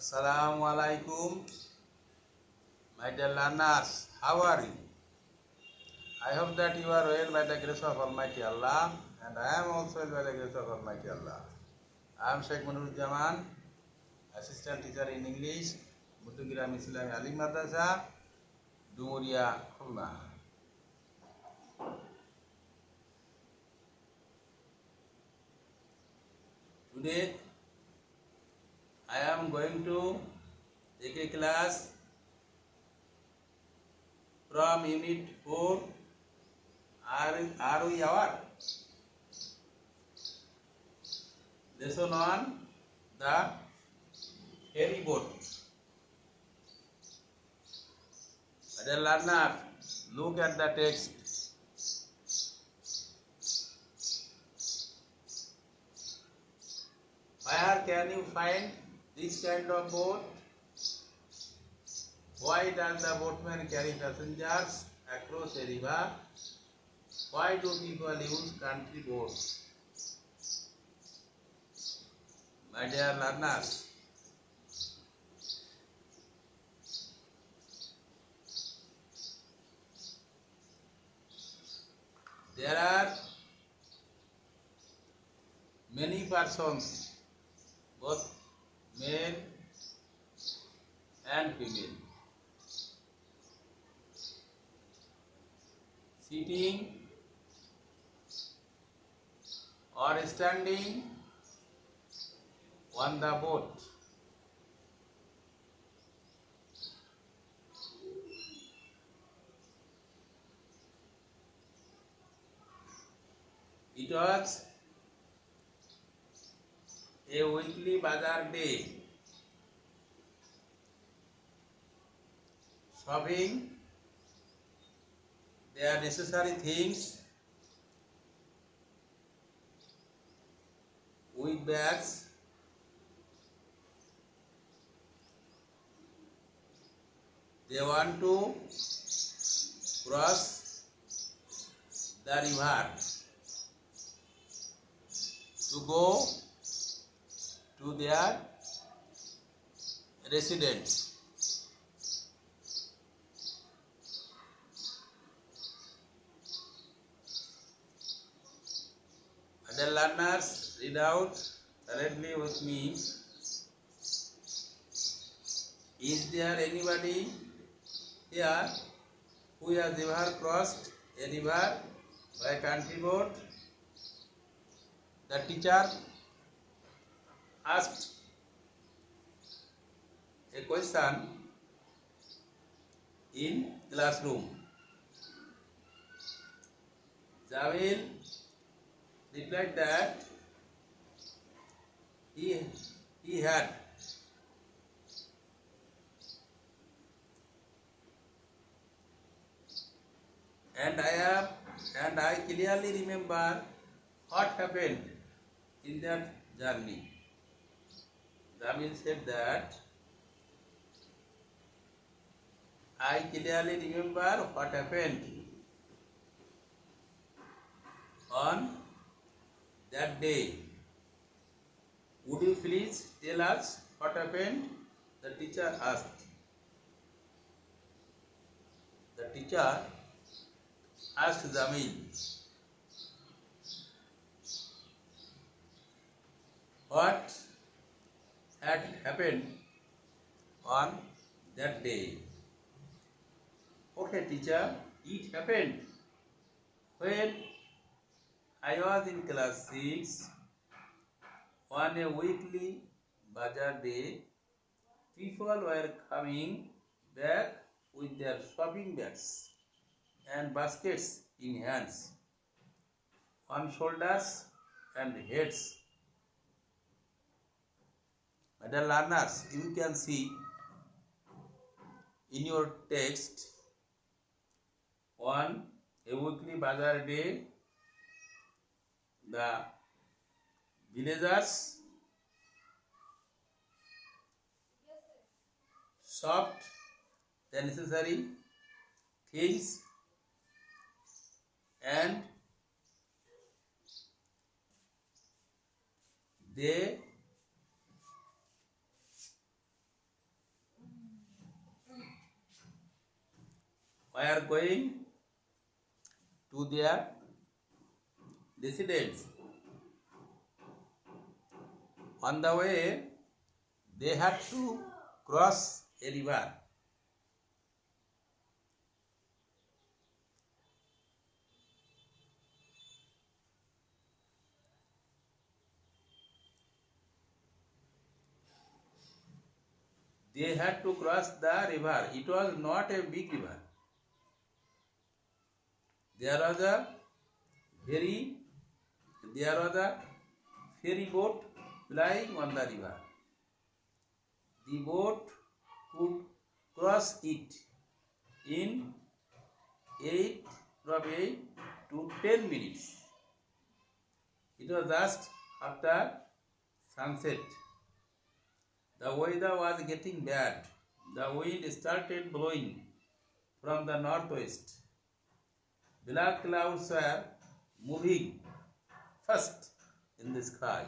Assalamu alaikum, my dear learners. How are you? I hope that you are well by the grace of Almighty Allah, and I am also well by the grace of Almighty Allah. I am Sheikh Manuruzzaman, assistant teacher in English, Mutugiram Islami Alim Madrasa, Dumuria, Khulna. Today, I am going to take a class from Unit 4. Are we aware? Lesson on the ferry boat. Dear learner, look at the text. Where can you find this kind of boat? Why does the boatman carry passengers across a river? Why do people use country boats? My dear learners, there are many persons, both male and female, sitting or standing on the boat. It was a weekly bazaar day. Shopping their necessary things with bags, they want to cross the river to go to their residence. Other learners, read out currently with me. Is there anybody here who has ever crossed a river by country boat? The teacher asked a question in classroom. Jamil replied that he had. And I clearly remember what happened in that journey. Jamil said that I clearly remember what happened on that day. Would you please tell us what happened? The teacher asked. The teacher asked Jamil. What had happened on that day? Okay, teacher, it happened when I was in class 6 on a weekly bazaar day. People were coming back with their shopping bags and baskets in hands, on shoulders and heads. Dear learners, you can see in your text on a weekly bazaar day, the villagers shopped the necessary things and they were going to their residence. On the way, they had to cross a river. They had to cross the river. It was not a big river. There was a ferry boat plying on the river. The boat could cross it in 8 to 10 minutes. It was just after sunset. The weather was getting bad. The wind started blowing from the northwest. Black clouds were moving fast in the sky.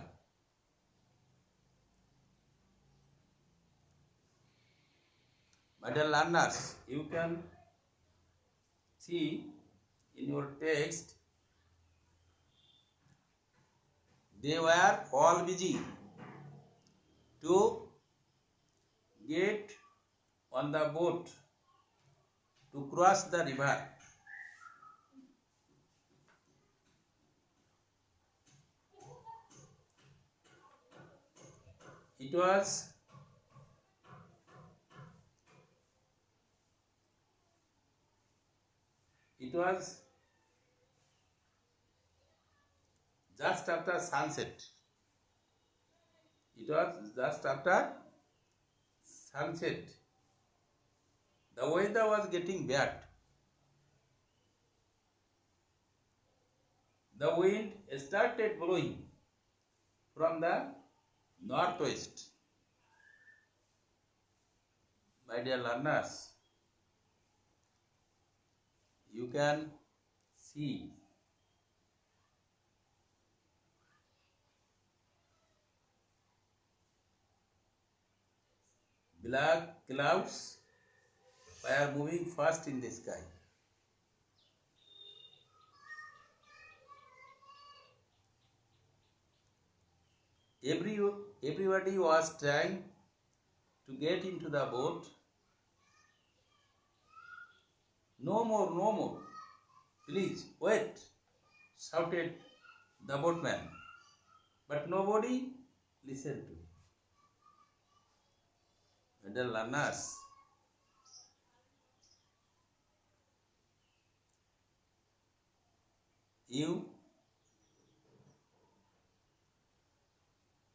My dear learners, you can see in your text, they were all busy to get on the boat to cross the river. It was just after sunset. It was just after sunset. The weather was getting bad. The wind started blowing from the northwest. My dear learners, you can see black clouds were moving fast in the sky. Everybody was trying to get into the boat. No more, please wait, shouted the boatman. But nobody listened to him. My dear learners, you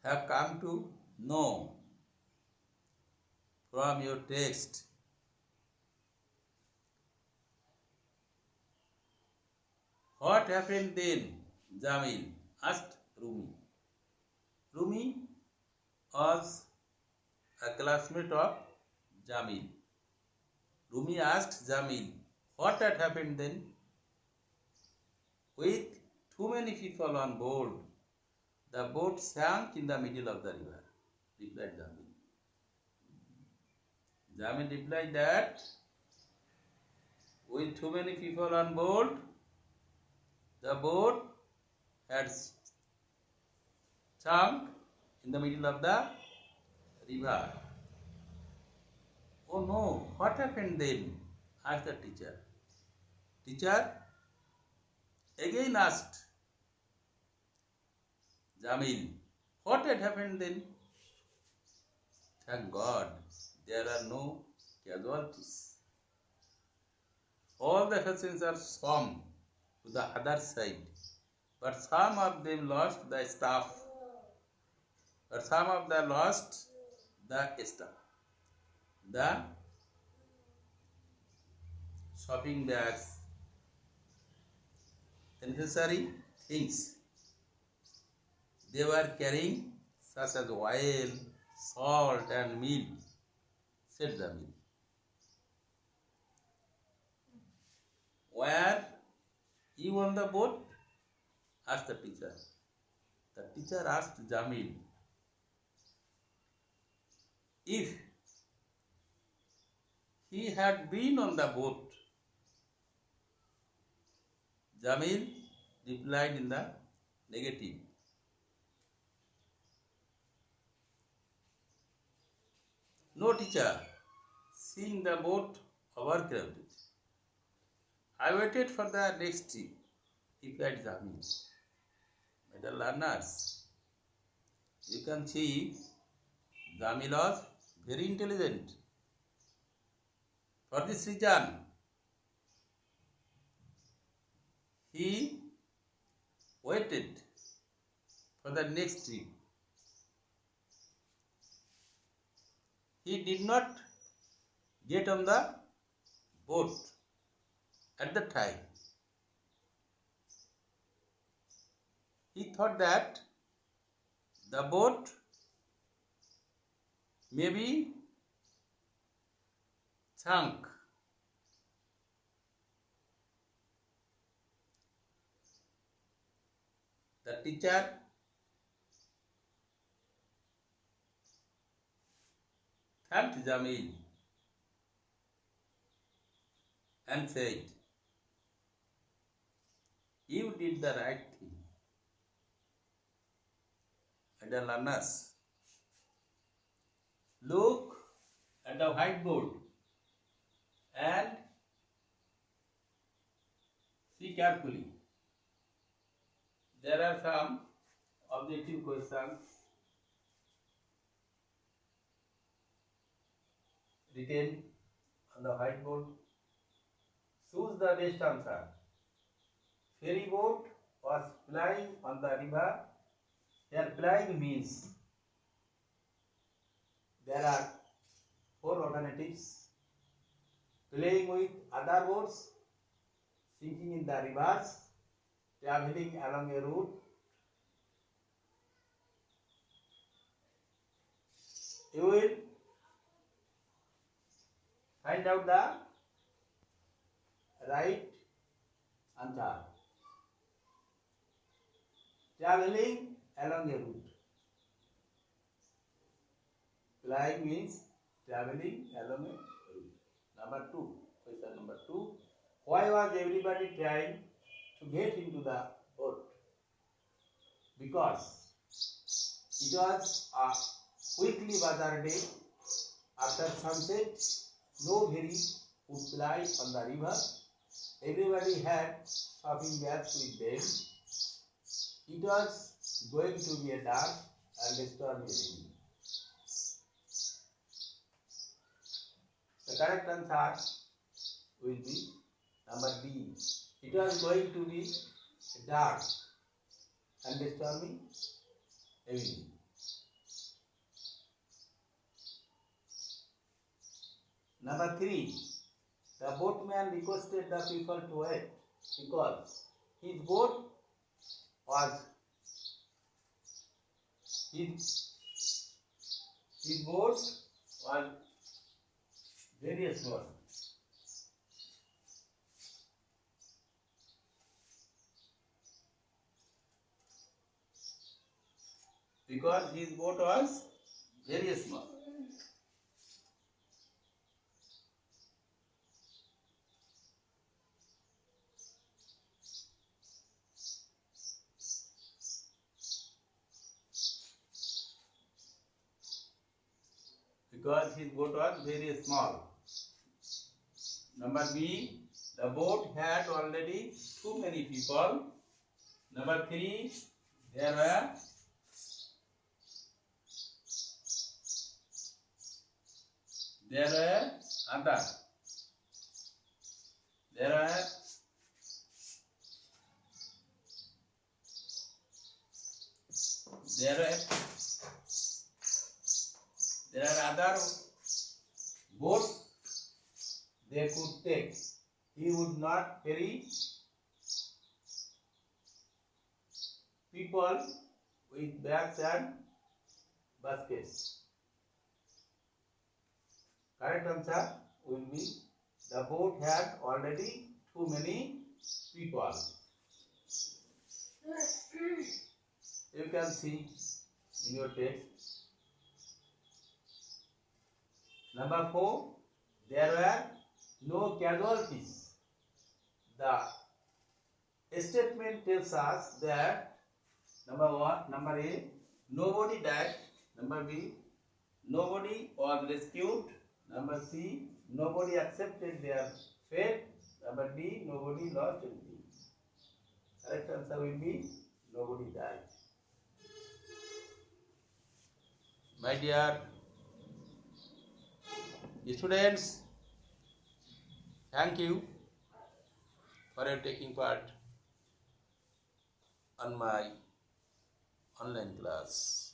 have come to know from your text what happened then, Jamil asked Rumi. Rumi was a classmate of Jamil. Rumi asked Jamil, what had happened then? With too many people on board, the boat sank in the middle of the river, replied Jamil. Jamil replied that with too many people on board, the boat had sunk in the middle of the river. Oh no, what happened then? Asked the teacher. Teacher again asked Jamil, what had happened then? Thank God, there are no casualties. All the passengers swam to the other side, but some of them lost the staff. The shopping bags, the necessary things they were carrying, such as oil, salt, and meal, said Jamil. Were you on the boat? Asked the teacher. The teacher asked Jamil if he had been on the boat, Jamil replied in the negative. No, teacher. Seeing the boat overcrowded, I waited for the next trip, replied Jamil. My dear learners, you can see Jamil was very intelligent. For this reason, he waited for the next trip. He did not get on the boat at the time. He thought that the boat may be sunk. The teacher thanked Jamil and said, "You did the right thing." And the learners, look at the whiteboard and see carefully. There are some objective questions written on the whiteboard. Choose the best answer. Ferry boat was plying on the river. Here plying means there are 4 alternatives. Playing with other boats, sinking in the rivers, traveling along a route, you will find out the right answer. Traveling along a route. Flying means traveling along a route. Number 2, question number 2. Why was everybody trying to get into the boat? Because it was a quickly weather day. After sunset, no ferry would ply on the river. Everybody had shopping bags with them. It was going to be a dark and stormy evening. The correct answer will be number D. It was going to be a dark and stormy evening. Number 3. The boatman requested the people to wait because his boat was very small. Because his boat was very small. Because his boat was very small. Number B, the boat had already too many people. Number 3, there were others. There are other boats they could take. He would not ferry people with bags and baskets. Correct answer will be the boat had already too many people. You can see in your text. Number 4, there were no casualties. The statement tells us that number A, nobody died. Number B, nobody was rescued. Number C, nobody accepted their fate. Number D, nobody lost anything. Correct answer will be nobody died. My dear students, thank you for your taking part on my online class.